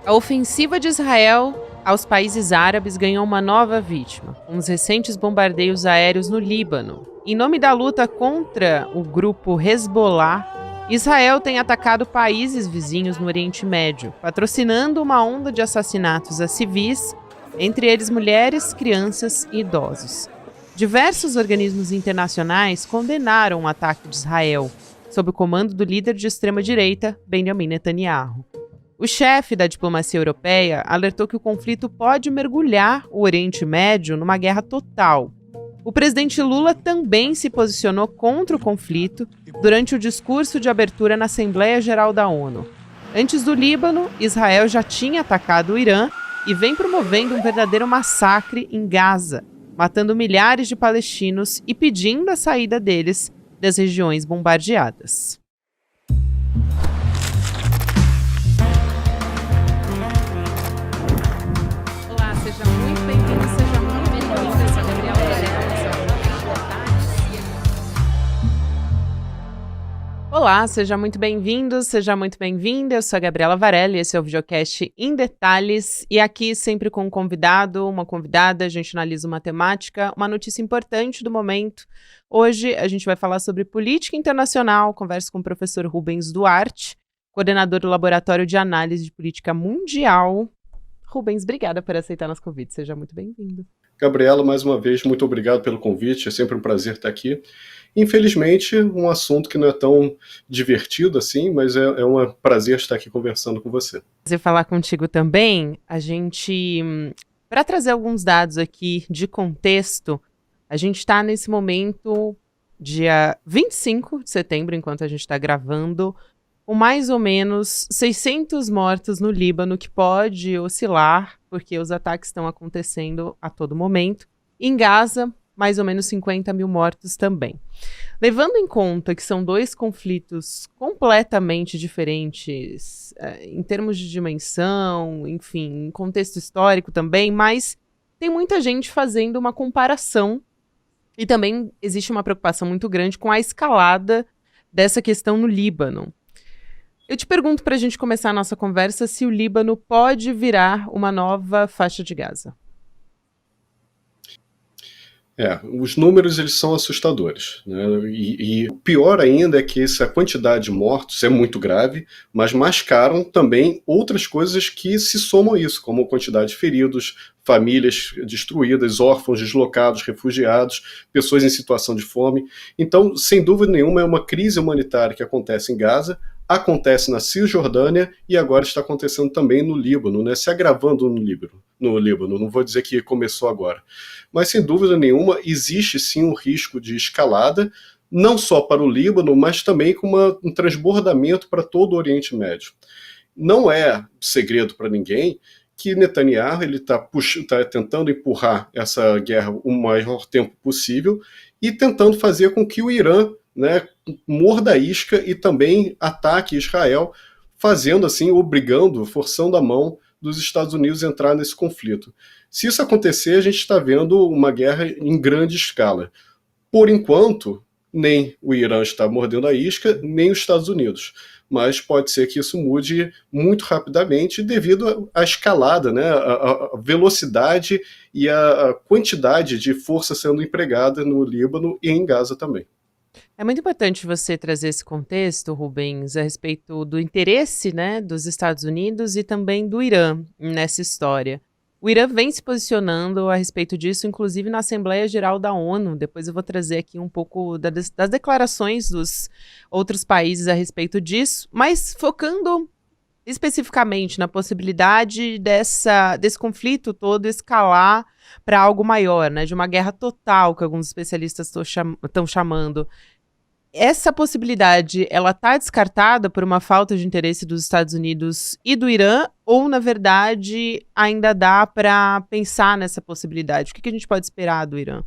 A ofensiva de Israel aos países árabes ganhou uma nova vítima, com os recentes bombardeios aéreos no Líbano. Em nome da luta contra o grupo Hezbollah, Israel tem atacado países vizinhos no Oriente Médio, patrocinando uma onda de assassinatos a civis, entre eles mulheres, crianças e idosos. Diversos organismos internacionais condenaram o ataque de Israel, sob o comando do líder de extrema-direita, Benjamin Netanyahu. O chefe da diplomacia europeia alertou que o conflito pode mergulhar o Oriente Médio numa guerra total. O presidente Lula também se posicionou contra o conflito durante o discurso de abertura na Assembleia Geral da ONU. Antes do Líbano, Israel já tinha atacado o Irã e vem promovendo um verdadeiro massacre em Gaza, matando milhares de palestinos e pedindo a saída deles das regiões bombardeadas. Olá, seja muito bem-vindo, seja muito bem-vinda. Eu sou a Gabriela Varela. Olá, seja muito bem-vindo, seja muito bem-vinda. Eu sou a Gabriela Varela e esse é o videocast Em Detalhes. E aqui, sempre com um convidado, uma convidada, a gente analisa uma temática, uma notícia importante do momento. Hoje a gente vai falar sobre política internacional, converso com o professor Rubens Duarte, coordenador do Laboratório de Análise de Política Mundial. Rubens, obrigada por aceitar nosso convite, seja muito bem-vindo. Gabriela, mais uma vez, muito obrigado pelo convite, é sempre um prazer estar aqui. Infelizmente, um assunto que não é tão divertido assim, mas é um prazer estar aqui conversando com você. Prazer falar contigo também. A gente, para trazer alguns dados aqui de contexto, a gente está nesse momento, dia 25 de setembro, enquanto a gente está gravando, com mais ou menos 600 mortos no Líbano, que pode oscilar, porque os ataques estão acontecendo a todo momento. Em Gaza, mais ou menos 50 mil mortos também. Levando em conta que são dois conflitos completamente diferentes, em termos de dimensão, enfim, em contexto histórico também, mas tem muita gente fazendo uma comparação e também existe uma preocupação muito grande com a escalada dessa questão no Líbano. Eu te pergunto, para a gente começar a nossa conversa, se o Líbano pode virar uma nova faixa de Gaza. Os números eles são assustadores, né? E o pior ainda é que essa quantidade de mortos é muito grave, mas mascaram também outras coisas que se somam a isso, como a quantidade de feridos, famílias destruídas, órfãos deslocados, refugiados, pessoas em situação de fome. Então, sem dúvida nenhuma, é uma crise humanitária que acontece em Gaza, acontece na Cisjordânia e agora está acontecendo também no Líbano, né? Se agravando no Líbano. Não vou dizer que começou agora. Mas, sem dúvida nenhuma, existe sim um risco de escalada, não só para o Líbano, mas também com um transbordamento para todo o Oriente Médio. Não é segredo para ninguém que Netanyahu está tentando empurrar essa guerra o maior tempo possível e tentando fazer com que o Irã, né, morda a isca e também ataque Israel, fazendo assim, forçando a mão dos Estados Unidos a entrar nesse conflito. Se isso acontecer, a gente está vendo uma guerra em grande escala. Por enquanto, nem o Irã está mordendo a isca, nem os Estados Unidos. Mas pode ser que isso mude muito rapidamente devido à escalada, né, a velocidade e a quantidade de força sendo empregada no Líbano e em Gaza também. É muito importante você trazer esse contexto, Rubens, a respeito do interesse, né, dos Estados Unidos e também do Irã nessa história. O Irã vem se posicionando a respeito disso, inclusive na Assembleia Geral da ONU. Depois eu vou trazer aqui um pouco das declarações dos outros países a respeito disso, mas focando especificamente na possibilidade desse conflito todo escalar para algo maior, né, de uma guerra total, que alguns especialistas estão chamando. Essa possibilidade, ela está descartada por uma falta de interesse dos Estados Unidos e do Irã, ou, na verdade, ainda dá para pensar nessa possibilidade? O que a gente pode esperar do Irã?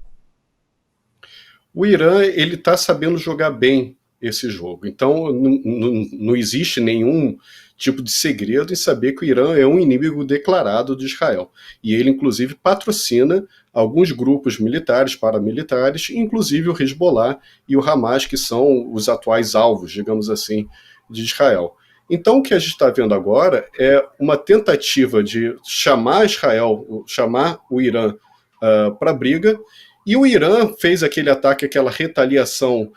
O Irã ele está sabendo jogar bem esse jogo, então não existe nenhum tipo de segredo em saber que o Irã é um inimigo declarado de Israel. E ele, inclusive, patrocina alguns grupos militares, paramilitares, inclusive o Hezbollah e o Hamas, que são os atuais alvos, digamos assim, de Israel. Então, o que a gente está vendo agora é uma tentativa de chamar Israel, chamar o Irã para a briga, e o Irã fez aquele ataque, aquela retaliação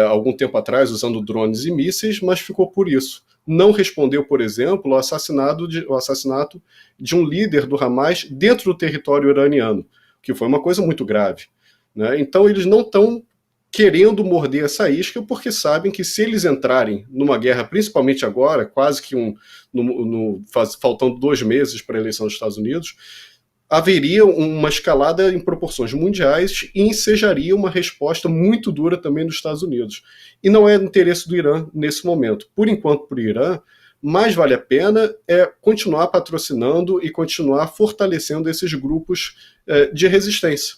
algum tempo atrás, usando drones e mísseis, mas ficou por isso. Não respondeu, por exemplo, ao assassinato de um líder do Hamas dentro do território iraniano, que foi uma coisa muito grave. Né? Então, eles não estão querendo morder essa isca, porque sabem que se eles entrarem numa guerra, principalmente agora, quase que faltando 2 meses para a eleição dos Estados Unidos, haveria uma escalada em proporções mundiais e ensejaria uma resposta muito dura também dos Estados Unidos. E não é interesse do Irã nesse momento. Por enquanto, para o Irã, mais vale a pena continuar patrocinando e continuar fortalecendo esses grupos de resistência.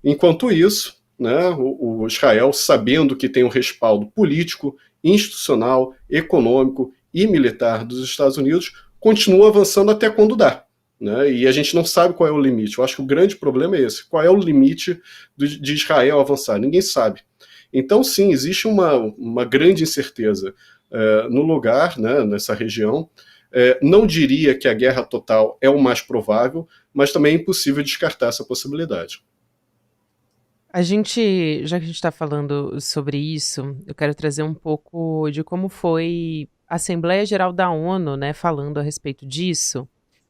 Enquanto isso, né, o Israel, sabendo que tem um respaldo político, institucional, econômico e militar dos Estados Unidos, continua avançando até quando dá. Né, e a gente não sabe qual é o limite. Eu acho que o grande problema é esse. Qual é o limite de Israel avançar? Ninguém sabe. Então, sim, existe uma grande incerteza no lugar, né, nessa região. Não diria que a guerra total é o mais provável, mas também é impossível descartar essa possibilidade. Já que a gente está falando sobre isso, eu quero trazer um pouco de como foi a Assembleia Geral da ONU, né, falando a respeito disso.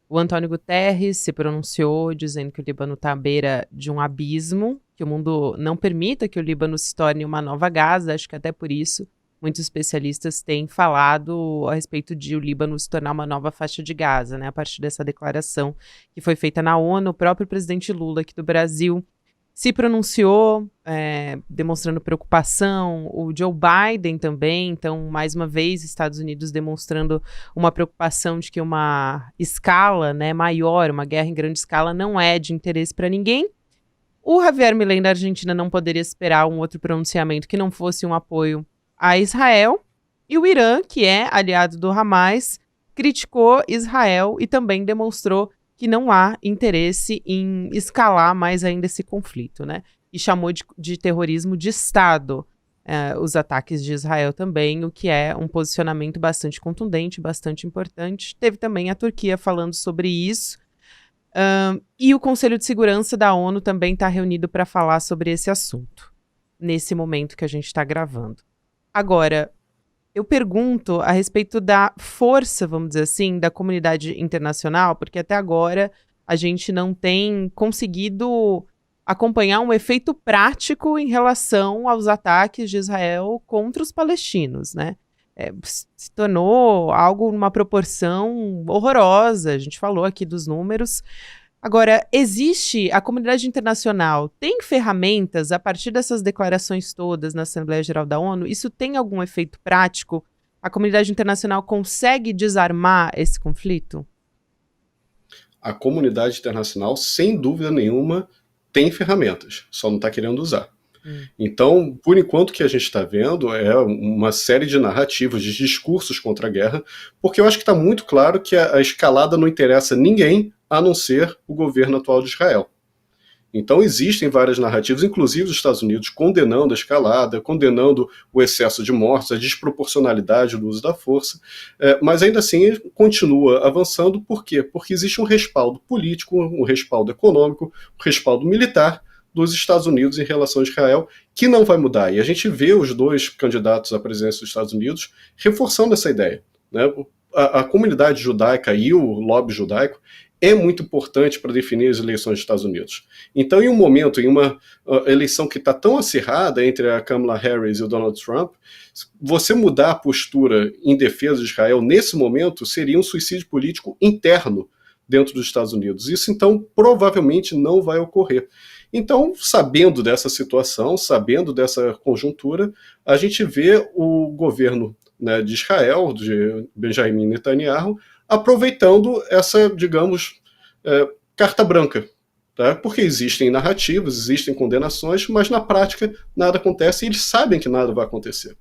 O Antônio Guterres se pronunciou dizendo que o Líbano está à beira de um abismo, que o mundo não permita que o Líbano se torne uma nova Gaza. Acho que até por isso muitos especialistas têm falado a respeito de o Líbano se tornar uma nova faixa de Gaza, né, a partir dessa declaração que foi feita na ONU. O próprio presidente Lula aqui do Brasil se pronunciou, demonstrando preocupação, o Joe Biden também. Então, mais uma vez, Estados Unidos demonstrando uma preocupação de que uma escala, né, maior, uma guerra em grande escala, não é de interesse para ninguém. O Javier Milei da Argentina não poderia esperar um outro pronunciamento que não fosse um apoio a Israel, e o Irã, que é aliado do Hamas, criticou Israel e também demonstrou que não há interesse em escalar mais ainda esse conflito, né? E chamou de terrorismo de Estado os ataques de Israel também, o que é um posicionamento bastante contundente, bastante importante. Teve também a Turquia falando sobre isso. E o Conselho de Segurança da ONU também está reunido para falar sobre esse assunto, nesse momento que a gente está gravando. Agora, eu pergunto a respeito da força, vamos dizer assim, da comunidade internacional, porque até agora a gente não tem conseguido acompanhar um efeito prático em relação aos ataques de Israel contra os palestinos, né? Se tornou algo numa proporção horrorosa. A gente falou aqui dos números. Agora, a comunidade internacional tem ferramentas a partir dessas declarações todas na Assembleia Geral da ONU? Isso tem algum efeito prático? A comunidade internacional consegue desarmar esse conflito? A comunidade internacional, sem dúvida nenhuma, tem ferramentas, só não está querendo usar. Então, por enquanto, o que a gente está vendo é uma série de narrativas, de discursos contra a guerra, porque eu acho que está muito claro que a escalada não interessa a ninguém, a não ser o governo atual de Israel. Então existem várias narrativas, inclusive dos Estados Unidos, condenando a escalada, condenando o excesso de mortes, a desproporcionalidade do uso da força, mas ainda assim continua avançando. Por quê? Porque existe um respaldo político, um respaldo econômico, um respaldo militar dos Estados Unidos em relação a Israel, que não vai mudar. E a gente vê os 2 candidatos à presidência dos Estados Unidos reforçando essa ideia. Né? A comunidade judaica e o lobby judaico é muito importante para definir as eleições dos Estados Unidos. Então, em um momento, em uma eleição que está tão acirrada entre a Kamala Harris e o Donald Trump, você mudar a postura em defesa de Israel nesse momento seria um suicídio político interno dentro dos Estados Unidos. Isso, então, provavelmente não vai ocorrer. Então, sabendo dessa situação, sabendo dessa conjuntura, a gente vê o governo, né, de Israel, de Benjamin Netanyahu, aproveitando essa, digamos, carta branca. Tá? Porque existem narrativas, existem condenações, mas na prática nada acontece e eles sabem que nada vai acontecer.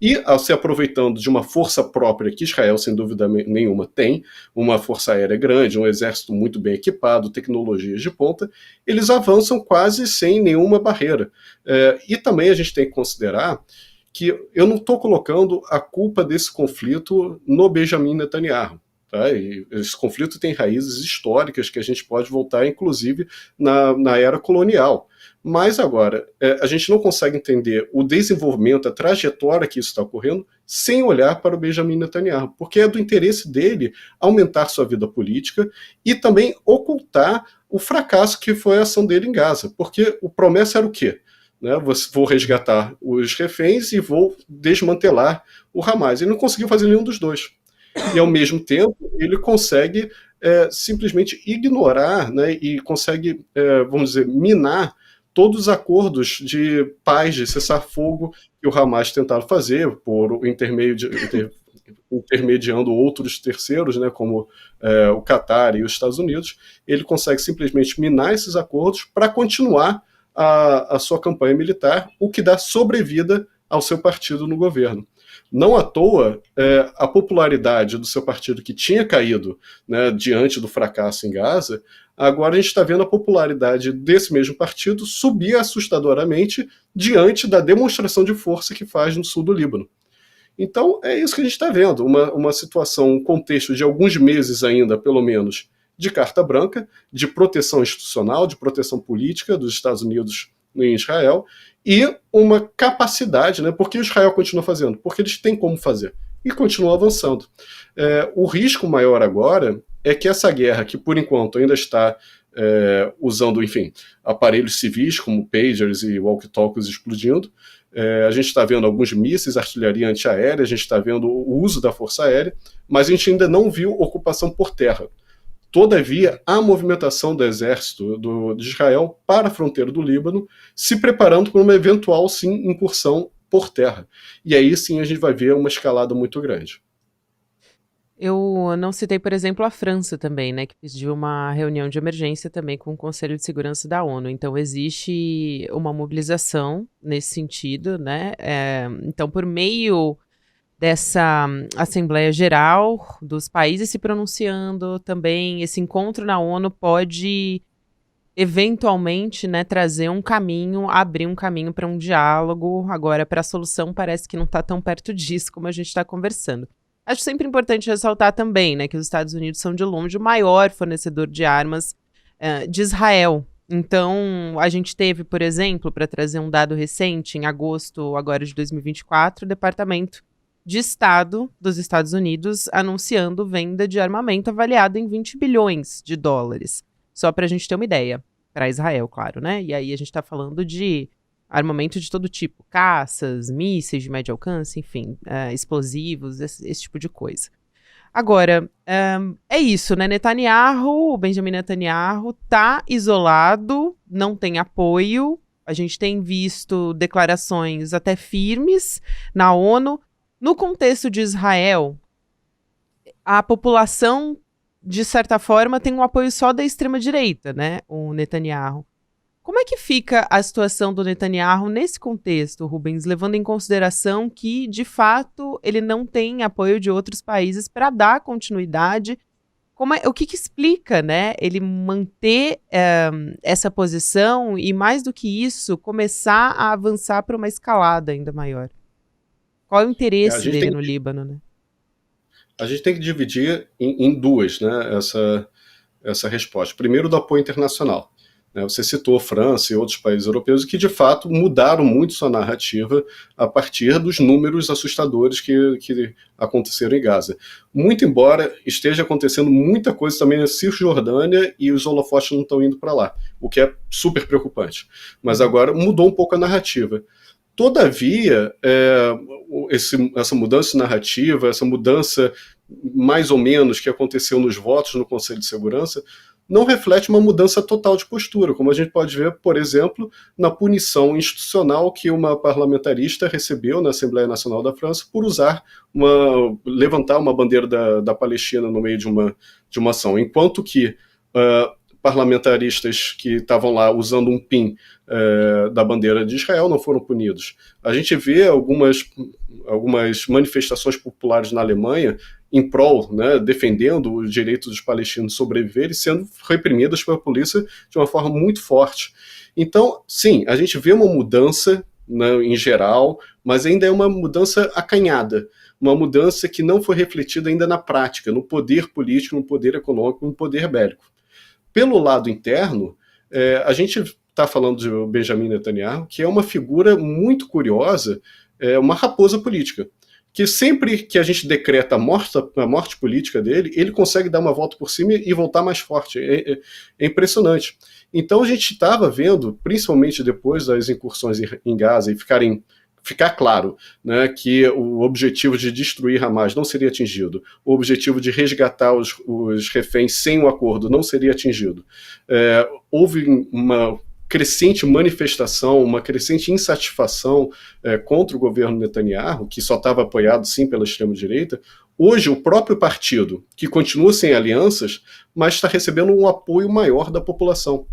E, ao se aproveitando de uma força própria que Israel, sem dúvida nenhuma, tem, uma força aérea grande, um exército muito bem equipado, tecnologias de ponta, eles avançam quase sem nenhuma barreira. E também a gente tem que considerar que eu não estou colocando a culpa desse conflito no Benjamin Netanyahu. Tá? E esse conflito tem raízes históricas que a gente pode voltar, inclusive, na era colonial. Mas agora, a gente não consegue entender o desenvolvimento, a trajetória que isso está ocorrendo, sem olhar para o Benjamin Netanyahu, porque é do interesse dele aumentar sua vida política e também ocultar o fracasso que foi a ação dele em Gaza. Porque o promessa era o quê? Né, vou resgatar os reféns e vou desmantelar o Hamas. Ele não conseguiu fazer nenhum dos dois. E, ao mesmo tempo, ele consegue simplesmente ignorar, né, e consegue, vamos dizer, minar todos os acordos de paz, de cessar-fogo que o Hamas tentava fazer, por intermediando outros terceiros, né, como o Catar e os Estados Unidos. Ele consegue simplesmente minar esses acordos para continuar a sua campanha militar, o que dá sobrevida ao seu partido no governo. Não à toa, a popularidade do seu partido, que tinha caído, né, diante do fracasso em Gaza, agora a gente está vendo a popularidade desse mesmo partido subir assustadoramente diante da demonstração de força que faz no sul do Líbano. Então, é isso que a gente está vendo, uma situação, um contexto de alguns meses ainda, pelo menos, de carta branca, de proteção institucional, de proteção política dos Estados Unidos em Israel, e uma capacidade, né? Por que Israel continua fazendo? Porque eles têm como fazer, e continuam avançando. O risco maior agora é que essa guerra, que por enquanto ainda está usando, enfim, aparelhos civis como pagers e walkie-talkies explodindo, a gente está vendo alguns mísseis, artilharia antiaérea, a gente está vendo o uso da força aérea, mas a gente ainda não viu ocupação por terra. Todavia, há movimentação do exército de Israel para a fronteira do Líbano, se preparando para uma eventual, sim, incursão por terra. E aí, sim, a gente vai ver uma escalada muito grande. Eu não citei, por exemplo, a França também, né, que pediu uma reunião de emergência também com o Conselho de Segurança da ONU. Então, existe uma mobilização nesse sentido, né? Então, por meio dessa Assembleia Geral dos países se pronunciando também, esse encontro na ONU pode eventualmente, né, trazer um caminho, abrir um caminho para um diálogo. Agora, para a solução, parece que não está tão perto disso como a gente está conversando. Acho sempre importante ressaltar também, né, que os Estados Unidos são de longe o maior fornecedor de armas de Israel. Então, a gente teve, por exemplo, para trazer um dado recente, em agosto agora de 2024, o Departamento de Estado dos Estados Unidos anunciando venda de armamento avaliado em 20 bilhões de dólares. Só para a gente ter uma ideia. Para Israel, claro, né? E aí a gente está falando de armamento de todo tipo. Caças, mísseis de médio alcance, enfim, explosivos, esse tipo de coisa. Agora, é isso, né? O Benjamin Netanyahu tá isolado, não tem apoio. A gente tem visto declarações até firmes na ONU. No contexto de Israel, a população, de certa forma, tem um apoio só da extrema-direita, né? O Netanyahu. Como é que fica a situação do Netanyahu nesse contexto, Rubens, levando em consideração que, de fato, ele não tem apoio de outros países para dar continuidade? O que explica, né, ele manter essa posição e, mais do que isso, começar a avançar para uma escalada ainda maior? Qual é o interesse dele no Líbano, né? A gente tem que dividir em duas, né, essa resposta. Primeiro, do apoio internacional. Você citou a França e outros países europeus que, de fato, mudaram muito sua narrativa a partir dos números assustadores que aconteceram em Gaza. Muito embora esteja acontecendo muita coisa também na Cisjordânia e os holofotes não estão indo para lá, o que é super preocupante. Mas agora mudou um pouco a narrativa. Todavia, essa mudança de narrativa, essa mudança mais ou menos que aconteceu nos votos no Conselho de Segurança, não reflete uma mudança total de postura, como a gente pode ver, por exemplo, na punição institucional que uma parlamentarista recebeu na Assembleia Nacional da França por levantar uma bandeira da Palestina no meio de uma ação, enquanto que parlamentaristas que estavam lá usando um pin da bandeira de Israel não foram punidos. A gente vê algumas manifestações populares na Alemanha em prol, né, defendendo o direito dos palestinos de sobreviver e sendo reprimidas pela polícia de uma forma muito forte. Então, sim, a gente vê uma mudança né, em geral, mas ainda é uma mudança acanhada, uma mudança que não foi refletida ainda na prática, no poder político, no poder econômico, no poder bélico. Pelo lado interno, a gente está falando de Benjamin Netanyahu, que é uma figura muito curiosa, uma raposa política, que sempre que a gente decreta a morte política dele, ele consegue dar uma volta por cima e voltar mais forte. É impressionante. Então a gente estava vendo, principalmente depois das incursões em Gaza, e ficar claro, né, que o objetivo de destruir Hamas não seria atingido, o objetivo de resgatar os reféns sem o acordo não seria atingido. Houve uma crescente manifestação, uma crescente insatisfação contra o governo Netanyahu, que só estava apoiado sim pela extrema-direita. Hoje, o próprio partido, que continua sem alianças, mas está recebendo um apoio maior da população.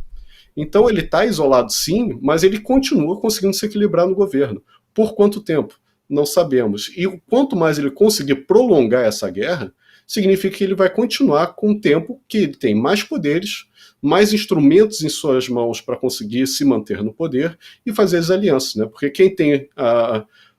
Então ele está isolado sim, mas ele continua conseguindo se equilibrar no governo. Por quanto tempo? Não sabemos. E quanto mais ele conseguir prolongar essa guerra, significa que ele vai continuar com um tempo que ele tem mais poderes, mais instrumentos em suas mãos para conseguir se manter no poder e fazer as alianças, né? Porque quem tem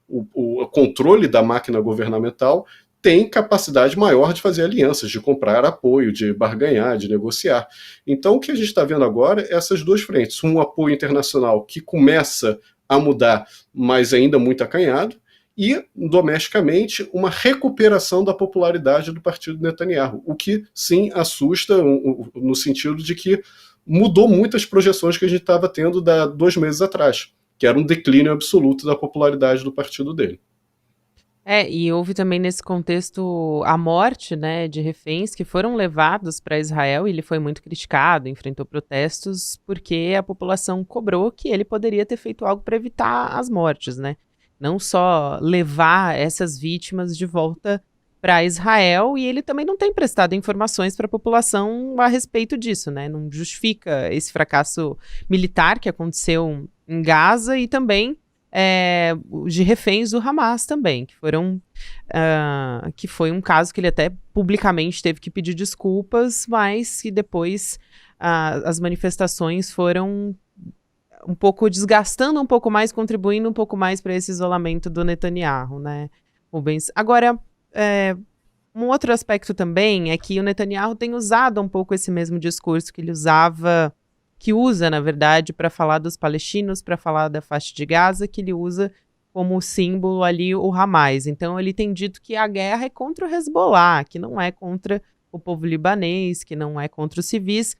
o controle da máquina governamental tem capacidade maior de fazer alianças, de comprar apoio, de barganhar, de negociar. Então, o que a gente está vendo agora é essas duas frentes. Um apoio internacional que começa a mudar, mas ainda muito acanhado, e, domesticamente, uma recuperação da popularidade do partido Netanyahu, o que, sim, assusta no sentido de que mudou muitas projeções que a gente estava tendo 2 meses atrás, que era um declínio absoluto da popularidade do partido dele. E houve também nesse contexto a morte, né, de reféns que foram levados para Israel, e ele foi muito criticado, enfrentou protestos, porque a população cobrou que ele poderia ter feito algo para evitar as mortes, né? Não só levar essas vítimas de volta para Israel, e ele também não tem prestado informações para a população a respeito disso, né? Não justifica esse fracasso militar que aconteceu em Gaza e também de reféns do Hamas também, que foi um caso que ele até publicamente teve que pedir desculpas, mas que depois as manifestações foram um pouco desgastando um pouco mais, contribuindo um pouco mais para esse isolamento do Netanyahu, né, Rubens? Agora, um outro aspecto também é que o Netanyahu tem usado um pouco esse mesmo discurso que usa, na verdade, para falar dos palestinos, para falar da faixa de Gaza, que ele usa como símbolo ali o Hamas. Então ele tem dito que a guerra é contra o Hezbollah, que não é contra o povo libanês, que não é contra os civis.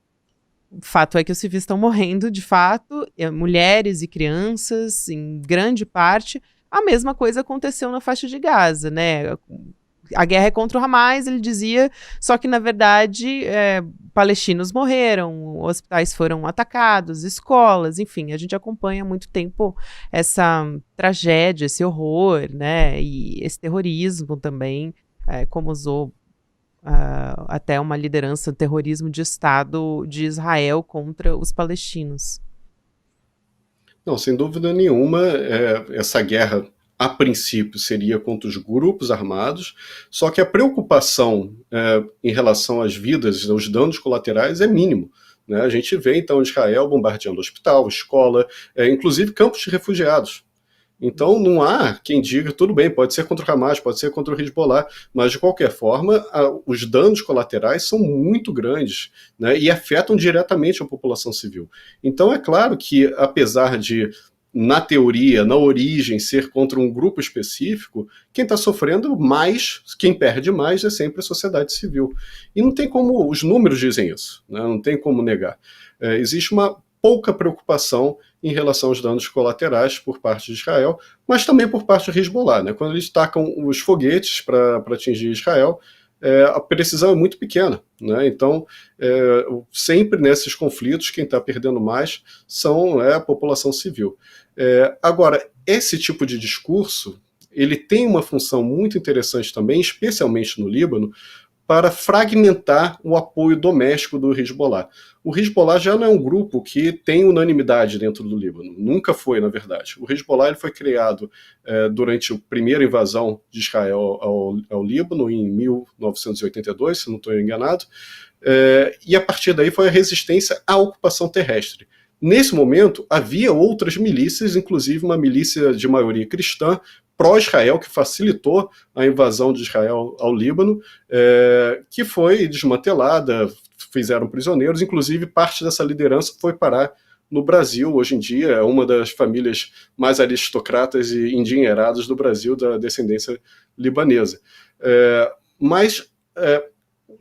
O fato é que os civis estão morrendo, de fato, mulheres e crianças, em grande parte. A mesma coisa aconteceu na faixa de Gaza, né? A guerra é contra o Hamas, ele dizia, só que, na verdade, palestinos morreram, hospitais foram atacados, escolas, enfim, a gente acompanha há muito tempo essa tragédia, esse horror, né, e esse terrorismo também, como usou até uma liderança do terrorismo de Estado de Israel contra os palestinos. Não, sem dúvida nenhuma, essa guerra a princípio seria contra os grupos armados, só que a preocupação em relação às vidas, aos danos colaterais é mínimo. Né? A gente vê então Israel bombardeando hospital, escola, inclusive campos de refugiados. Então não há quem diga, tudo bem, pode ser contra o Hamas, pode ser contra o Hezbollah, mas de qualquer forma os danos colaterais são muito grandes, né, e afetam diretamente a população civil. Então é claro que, apesar de na teoria, na origem, ser contra um grupo específico, quem está sofrendo mais, quem perde mais é sempre a sociedade civil. E não tem como, os números dizem isso, né? Não tem como negar. Existe uma pouca preocupação em relação aos danos colaterais por parte de Israel, mas também por parte do Hezbollah. Né? Quando eles tacam os foguetes para atingir Israel, a precisão é muito pequena. Né? Então, sempre nesses conflitos, quem está perdendo mais são a população civil. Agora, esse tipo de discurso, ele tem uma função muito interessante também, especialmente no Líbano, para fragmentar o apoio doméstico do Hezbollah. O Hezbollah já não é um grupo que tem unanimidade dentro do Líbano. Nunca foi, na verdade. O Hezbollah ele foi criado durante a primeira invasão de Israel ao Líbano, em 1982, se não estou enganado, e a partir daí foi a resistência à ocupação terrestre. Nesse momento, havia outras milícias, inclusive uma milícia de maioria cristã, pró-Israel, que facilitou a invasão de Israel ao Líbano, que foi desmantelada, fizeram prisioneiros, inclusive parte dessa liderança foi parar no Brasil. Hoje em dia é uma das famílias mais aristocratas e endinheiradas do Brasil, da descendência libanesa. Mas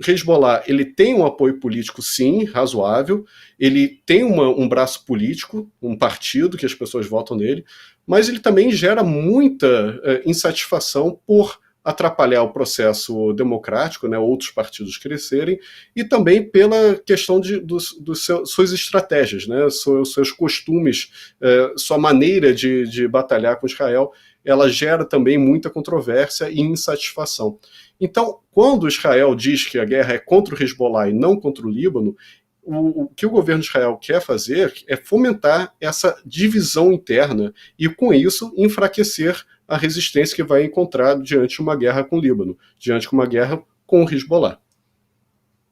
Hezbollah, ele tem um apoio político, sim, razoável, ele tem um braço político, um partido que as pessoas votam nele, mas ele também gera muita insatisfação por atrapalhar o processo democrático, né, outros partidos crescerem, e também pela questão suas estratégias, né, seus costumes, sua maneira de batalhar com Israel, ela gera também muita controvérsia e insatisfação. Então, quando Israel diz que a guerra é contra o Hezbollah e não contra o Líbano, o que o governo de Israel quer fazer é fomentar essa divisão interna e, com isso, enfraquecer a resistência que vai encontrar diante de uma guerra com o Líbano, diante de uma guerra com o Hezbollah.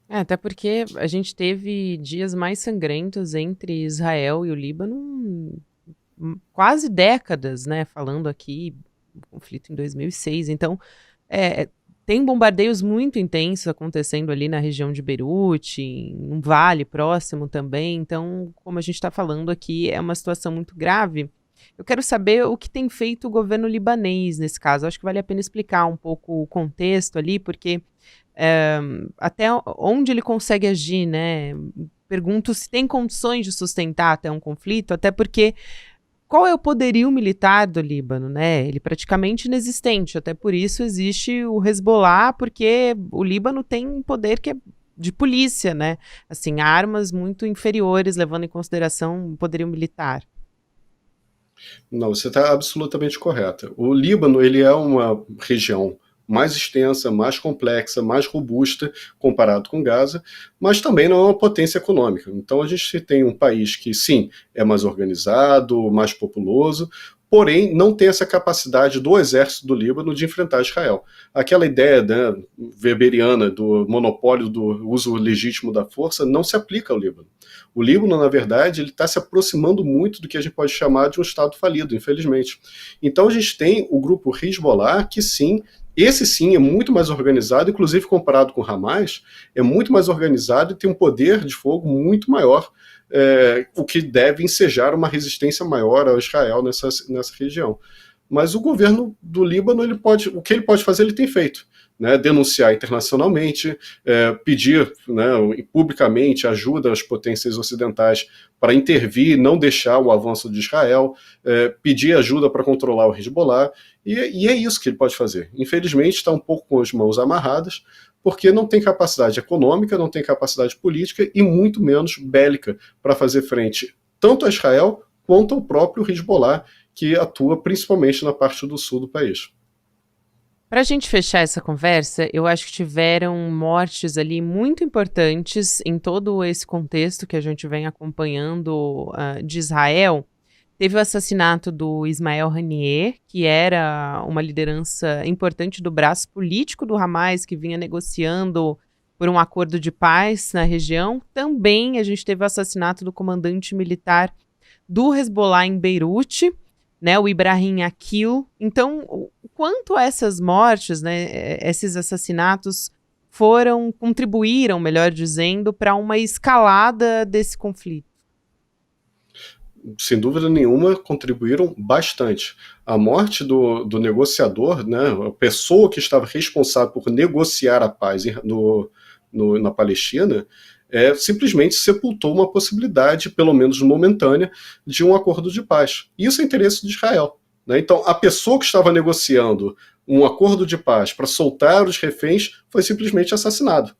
Até porque a gente teve dias mais sangrentos entre Israel e o Líbano, quase décadas, né? Falando aqui, conflito em 2006. Então, tem bombardeios muito intensos acontecendo ali na região de Beirute, em um vale próximo também. Então, como a gente está falando aqui, é uma situação muito grave. Eu quero saber o que tem feito o governo libanês nesse caso. Acho que vale a pena explicar um pouco o contexto ali, porque até onde ele consegue agir, né? Pergunto se tem condições de sustentar até um conflito, até porque qual é o poderio militar do Líbano, né? Ele é praticamente inexistente, até por isso existe o Hezbollah, porque o Líbano tem um poder que é de polícia, né? Assim, armas muito inferiores, levando em consideração o poderio militar. Não, você está absolutamente correta. O Líbano, ele é uma região mais extensa, mais complexa, mais robusta comparado com Gaza, mas também não é uma potência econômica. Então a gente tem um país que, sim, é mais organizado, mais populoso, porém não tem essa capacidade do exército do Líbano de enfrentar Israel. Aquela ideia, né, weberiana do monopólio do uso legítimo da força não se aplica ao Líbano. O Líbano, na verdade, ele está se aproximando muito do que a gente pode chamar de um Estado falido, infelizmente. Então a gente tem o grupo Hezbollah, que sim, esse sim é muito mais organizado, inclusive comparado com o Hamas, é muito mais organizado e tem um poder de fogo muito maior, o que deve ensejar uma resistência maior ao Israel nessa região. Mas o governo do Líbano, o que ele pode fazer, ele tem feito. Né, denunciar internacionalmente, pedir, né, publicamente ajuda às potências ocidentais para intervir, não deixar o avanço de Israel, pedir ajuda para controlar o Hezbollah, e é isso que ele pode fazer. Infelizmente está um pouco com as mãos amarradas, porque não tem capacidade econômica, não tem capacidade política e muito menos bélica para fazer frente tanto a Israel quanto ao próprio Hezbollah, que atua principalmente na parte do sul do país. Para a gente fechar essa conversa, eu acho que tiveram mortes ali muito importantes em todo esse contexto que a gente vem acompanhando de Israel. Teve o assassinato do Ismael Haniyeh, que era uma liderança importante do braço político do Hamas, que vinha negociando por um acordo de paz na região. Também a gente teve o assassinato do comandante militar do Hezbollah em Beirute, né, o Ibrahim Akil. Então, quanto a essas mortes, né, esses assassinatos contribuíram, melhor dizendo, para uma escalada desse conflito? Sem dúvida nenhuma, contribuíram bastante. A morte do negociador, né, a pessoa que estava responsável por negociar a paz na Palestina, simplesmente sepultou uma possibilidade, pelo menos momentânea, de um acordo de paz. Isso é interesse de Israel. Né? Então, a pessoa que estava negociando um acordo de paz para soltar os reféns foi simplesmente assassinado,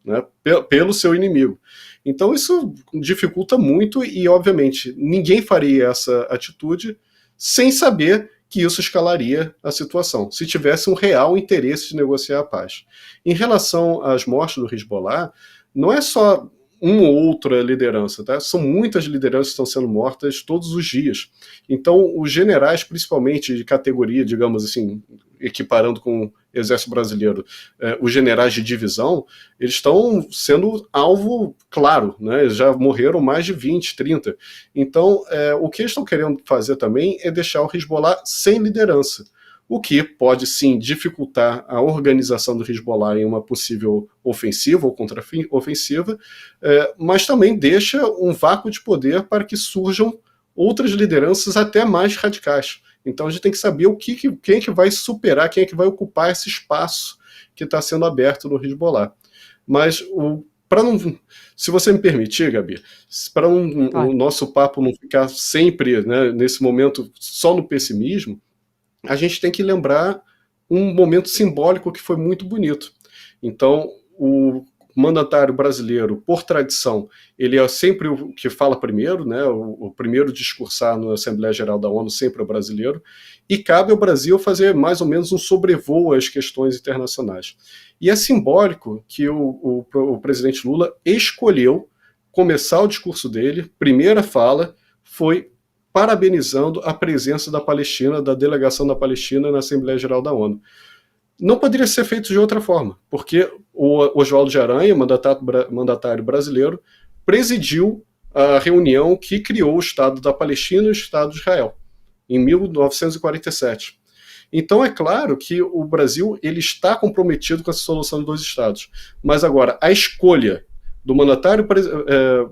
né, pelo seu inimigo. Então isso dificulta muito e, obviamente, ninguém faria essa atitude sem saber que isso escalaria a situação, se tivesse um real interesse de negociar a paz. Em relação às mortes do Hezbollah, não é só uma ou outra liderança, tá? São muitas lideranças que estão sendo mortas todos os dias. Então, os generais, principalmente de categoria, digamos assim, equiparando com Exército Brasileiro, os generais de divisão, eles estão sendo alvo claro, né? Eles já morreram mais de 20, 30. Então, o que eles estão querendo fazer também é deixar o Hezbollah sem liderança, o que pode sim dificultar a organização do Hezbollah em uma possível ofensiva ou contraofensiva, mas também deixa um vácuo de poder para que surjam outras lideranças até mais radicais. Então a gente tem que saber quem é que vai superar, quem é que vai ocupar esse espaço que está sendo aberto no Hezbollah. Mas, se você me permitir, Gabi, para o nosso papo não ficar sempre, né, nesse momento só no pessimismo, a gente tem que lembrar um momento simbólico que foi muito bonito. Então, o mandatário brasileiro, por tradição, ele é sempre o que fala primeiro, né? O primeiro a discursar na Assembleia Geral da ONU sempre é brasileiro, e cabe ao Brasil fazer mais ou menos um sobrevoo às questões internacionais. E é simbólico que o presidente Lula escolheu começar o discurso dele, primeira fala, foi parabenizando a presença da Palestina, da delegação da Palestina na Assembleia Geral da ONU. Não poderia ser feito de outra forma, porque o Oswaldo de Aranha, mandatário brasileiro, presidiu a reunião que criou o Estado da Palestina e o Estado de Israel, em 1947. Então é claro que o Brasil ele está comprometido com essa solução de dois Estados. Mas agora, a escolha do mandatário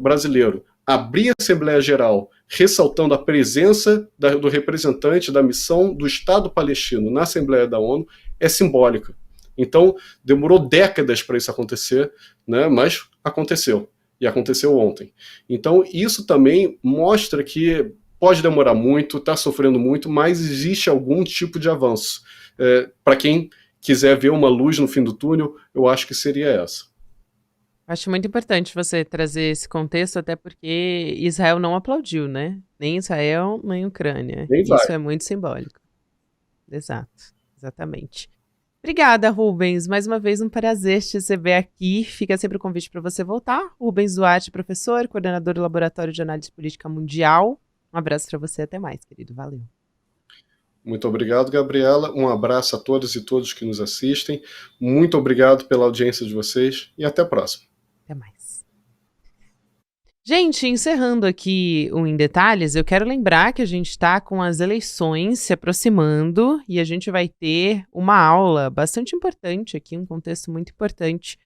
brasileiro abrir a Assembleia Geral ressaltando a presença do representante da missão do Estado palestino na Assembleia da ONU é simbólica. Então, demorou décadas para isso acontecer, né? Mas aconteceu. E aconteceu ontem. Então, isso também mostra que pode demorar muito, está sofrendo muito, mas existe algum tipo de avanço. Para quem quiser ver uma luz no fim do túnel, eu acho que seria essa. Acho muito importante você trazer esse contexto, até porque Israel não aplaudiu, né? Nem Israel, nem Ucrânia. Isso é muito simbólico. Exato, exatamente. Obrigada, Rubens. Mais uma vez, um prazer te receber aqui. Fica sempre o convite para você voltar. Rubens Duarte, professor, coordenador do Laboratório de Análise Política Mundial. Um abraço para você. Até mais, querido. Valeu. Muito obrigado, Gabriela. Um abraço a todas e todos que nos assistem. Muito obrigado pela audiência de vocês e até a próxima. Até mais. Gente, encerrando aqui o Em Detalhes, eu quero lembrar que a gente está com as eleições se aproximando e a gente vai ter uma aula bastante importante aqui, um contexto muito importante,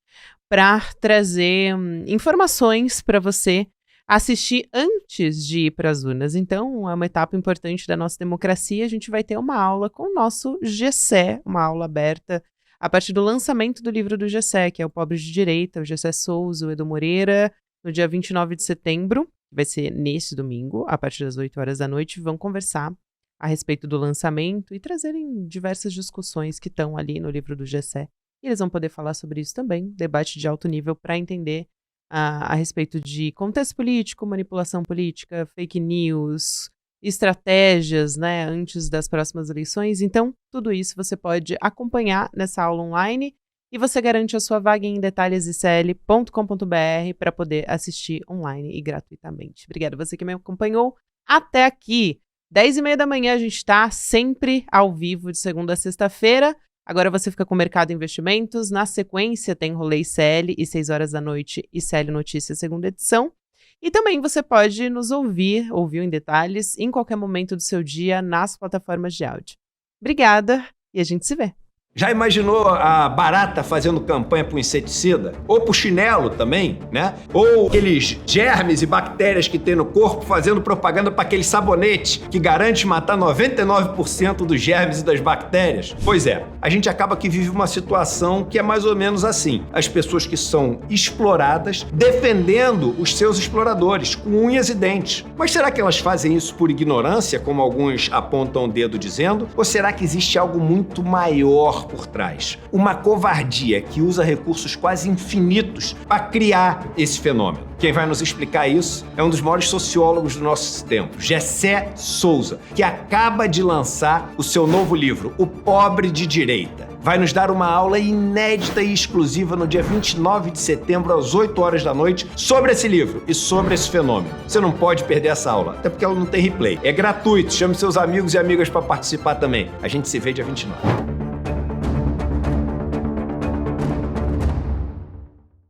para trazer informações para você assistir antes de ir para as urnas. Então, é uma etapa importante da nossa democracia. A gente vai ter uma aula com o nosso GCE, uma aula aberta a partir do lançamento do livro do GCE, que é o Pobres de Direita, o Gessé Souza, o Edu Moreira, no dia 29 de setembro, que vai ser nesse domingo, a partir das 8 horas da noite, vão conversar a respeito do lançamento e trazerem diversas discussões que estão ali no livro do GCE. E eles vão poder falar sobre isso também, debate de alto nível para entender a respeito de contexto político, manipulação política, fake news, estratégias, né, antes das próximas eleições. Então, tudo isso você pode acompanhar nessa aula online e você garante a sua vaga em detalhesicl.com.br para poder assistir online e gratuitamente. Obrigada a você que me acompanhou até aqui. 10h30 da manhã a gente está sempre ao vivo de segunda a sexta-feira. Agora você fica com o Mercado Investimentos. Na sequência tem Rolê ICL e 6 horas da noite ICL Notícias, segunda edição. E também você pode nos ouvir Em Detalhes, em qualquer momento do seu dia nas plataformas de áudio. Obrigada e a gente se vê. Já imaginou a barata fazendo campanha pro inseticida? Ou pro chinelo também, né? Ou aqueles germes e bactérias que tem no corpo fazendo propaganda para aquele sabonete que garante matar 99% dos germes e das bactérias? Pois é, a gente acaba que vive uma situação que é mais ou menos assim. As pessoas que são exploradas defendendo os seus exploradores com unhas e dentes. Mas será que elas fazem isso por ignorância, como alguns apontam o dedo dizendo? Ou será que existe algo muito maior por trás? Uma covardia que usa recursos quase infinitos para criar esse fenômeno. Quem vai nos explicar isso é um dos maiores sociólogos do nosso tempo, Gessé Souza, que acaba de lançar o seu novo livro, O Pobre de Direita. Vai nos dar uma aula inédita e exclusiva no dia 29 de setembro, às 8 horas da noite, sobre esse livro e sobre esse fenômeno. Você não pode perder essa aula, até porque ela não tem replay. É gratuito, chame seus amigos e amigas para participar também. A gente se vê dia 29.